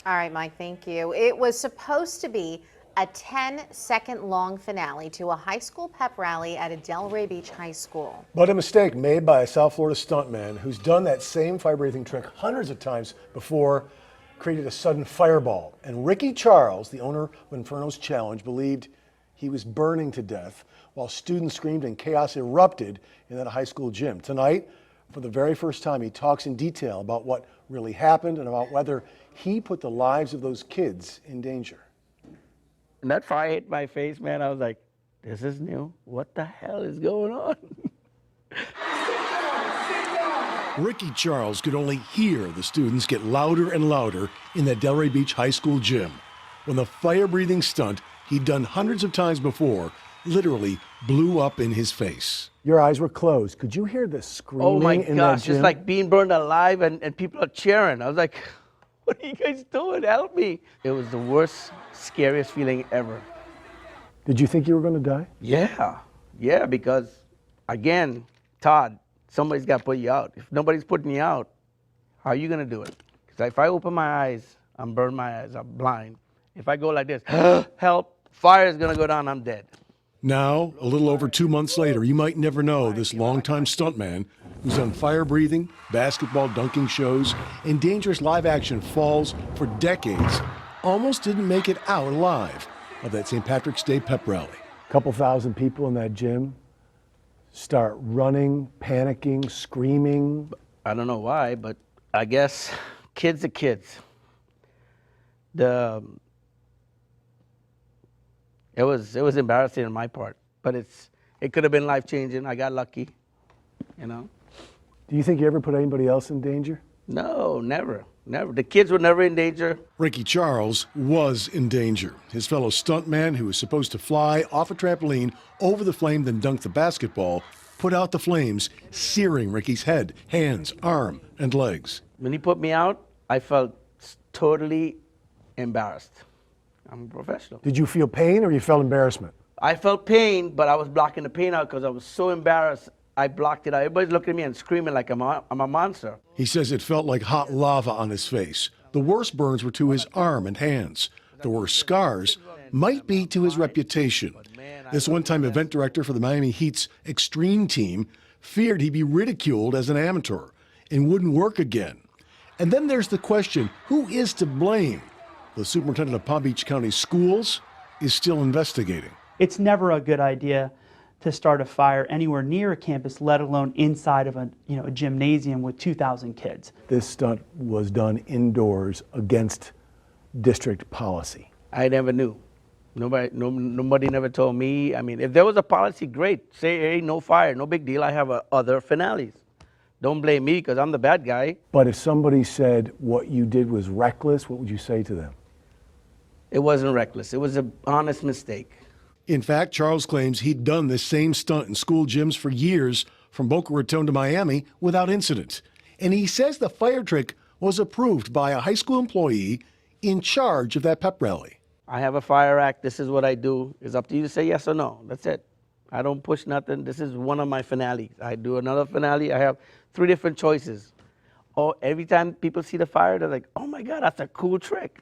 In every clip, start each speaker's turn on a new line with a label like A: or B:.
A: All right, Mike, thank you. It was supposed to be a 10-second long finale to a high school pep rally at a Delray Beach high school.
B: But a mistake made by a South Florida stuntman who's done that same fire-breathing trick hundreds of times before created a sudden fireball. And Ricky Charles, the owner of Inferno's Challenge, believed he was burning to death while students screamed and chaos erupted in that high school gym. Tonight, for the very first time, he talks in detail about what really happened and about whether he put the lives of those kids in danger.
C: And that fire hit my face, man. I was like, this is new. What the hell is going on?
B: Ricky Charles could only hear the students get louder and louder in that Delray Beach High School gym when the fire-breathing stunt he'd done hundreds of times before literally blew up in his face. Your eyes were closed. Could you hear the screaming
C: Oh my
B: in
C: gosh,
B: that gym?
C: it's like being burned alive and people are cheering. I was like, what are you guys doing? Help me. It was the worst, scariest feeling ever.
B: Did you think you were going to die?
C: Yeah, because again, Todd, somebody's got to put you out. If nobody's putting you out, how are you going to do it? Because if I open my eyes, I'm burned my eyes, I'm blind. If I go like this, help, fire is going to go down, I'm dead.
B: Now, a little over 2 months later, you might never know this longtime stuntman who's done fire-breathing, basketball dunking shows, and dangerous live-action falls for decades almost didn't make it out alive of that St. Patrick's Day pep rally. A couple thousand people in that gym start running, panicking, screaming.
C: I don't know why, but I guess kids are kids. It was embarrassing on my part, but it could have been life-changing. I got lucky, you know.
B: Do you think you ever put anybody else in danger?
C: No, never. The kids were never in danger.
B: Ricky Charles was in danger. His fellow stuntman, who was supposed to fly off a trampoline over the flame, then dunk the basketball, put out the flames, searing Ricky's head, hands, arm, and legs.
C: When he put me out, I felt totally embarrassed. I'm a professional.
B: Did you feel pain or you felt embarrassment?
C: I felt pain, but I was blocking the pain out because I was so embarrassed. I blocked it out. Everybody's looking at me and screaming like I'm a monster.
B: He says it felt like hot lava on his face. The worst burns were to his arm and hands. The worst scars might be to his reputation. This one-time event director for the Miami Heat's Extreme team feared he'd be ridiculed as an amateur and wouldn't work again. And then there's the question, who is to blame? The superintendent of Palm Beach County Schools is still investigating.
D: It's never a good idea to start a fire anywhere near a campus, let alone inside of a gymnasium with 2,000 kids.
B: This stunt was done indoors against district policy.
C: I never knew. Nobody never told me. I mean, if there was a policy, great. Say, hey, no fire, no big deal. I have other finales. Don't blame me because I'm the bad guy.
B: But if somebody said what you did was reckless, what would you say to them?
C: It wasn't reckless. It was an honest mistake.
B: In fact, Charles claims he'd done this same stunt in school gyms for years, from Boca Raton to Miami, without incident. And he says the fire trick was approved by a high school employee in charge of that pep rally.
C: I have a fire act. This is what I do. It's up to you to say yes or no. That's it. I don't push nothing. This is one of my finales. I do another finale. I have 3 different choices. Oh, every time people see the fire, they're like, oh my God, that's a cool trick.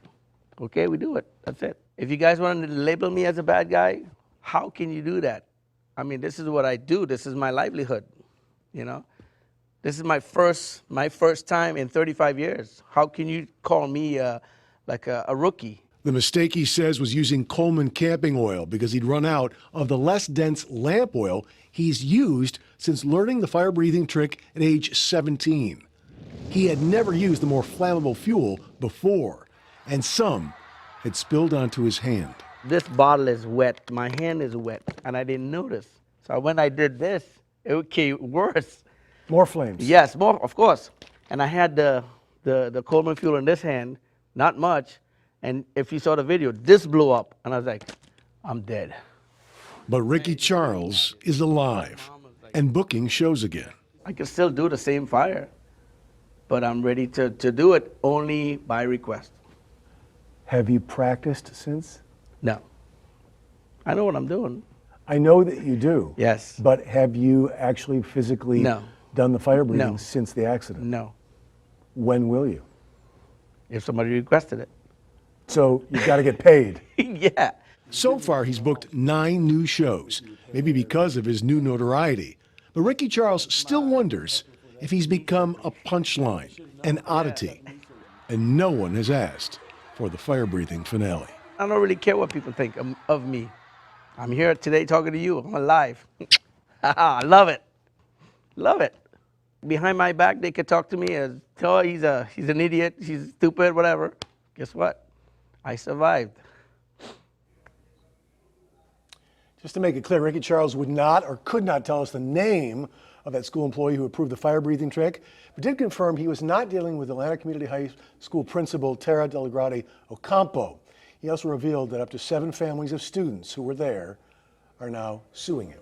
C: Okay, we do it. That's it. If you guys want to label me as a bad guy, how can you do that? I mean, this is what I do. This is my livelihood, you know? This is my first time in 35 years. How can you call me like a rookie?
B: The mistake, he says, was using Coleman camping oil because he'd run out of the less dense lamp oil he's used since learning the fire-breathing trick at age 17. He had never used the more flammable fuel before, and some had spilled onto his hand.
C: This bottle is wet. My hand is wet, and I didn't notice. So when I did this, it became worse.
B: More flames.
C: Yes, more, of course. And I had the Coleman fuel in this hand, not much. And if you saw the video, this blew up. And I was like, I'm dead.
B: But Ricky Charles is alive and booking shows again.
C: I can still do the same fire, but I'm ready to do it only by request.
B: Have you practiced since?
C: No. I know what I'm doing.
B: I know that you do.
C: Yes.
B: But have you actually physically done the fire breathing since the accident?
C: No.
B: When will you?
C: If somebody requested it.
B: So you've got to get paid.
C: Yeah.
B: So far, he's booked 9 new shows, maybe because of his new notoriety. But Ricky Charles still wonders if he's become a punchline, an oddity. And no one has asked for the fire-breathing finale.
C: I don't really care what people think of me. I'm here today talking to you. I'm alive. I love it. Love it. Behind my back, they could talk to me as, oh, he's an idiot, he's stupid, whatever. Guess what? I survived.
B: Just to make it clear, Ricky Charles would not or could not tell us the name of that school employee who approved the fire-breathing trick, but did confirm he was not dealing with Atlanta Community High School principal Tara Delagrade Ocampo. He also revealed that up to 7 families of students who were there are now suing him.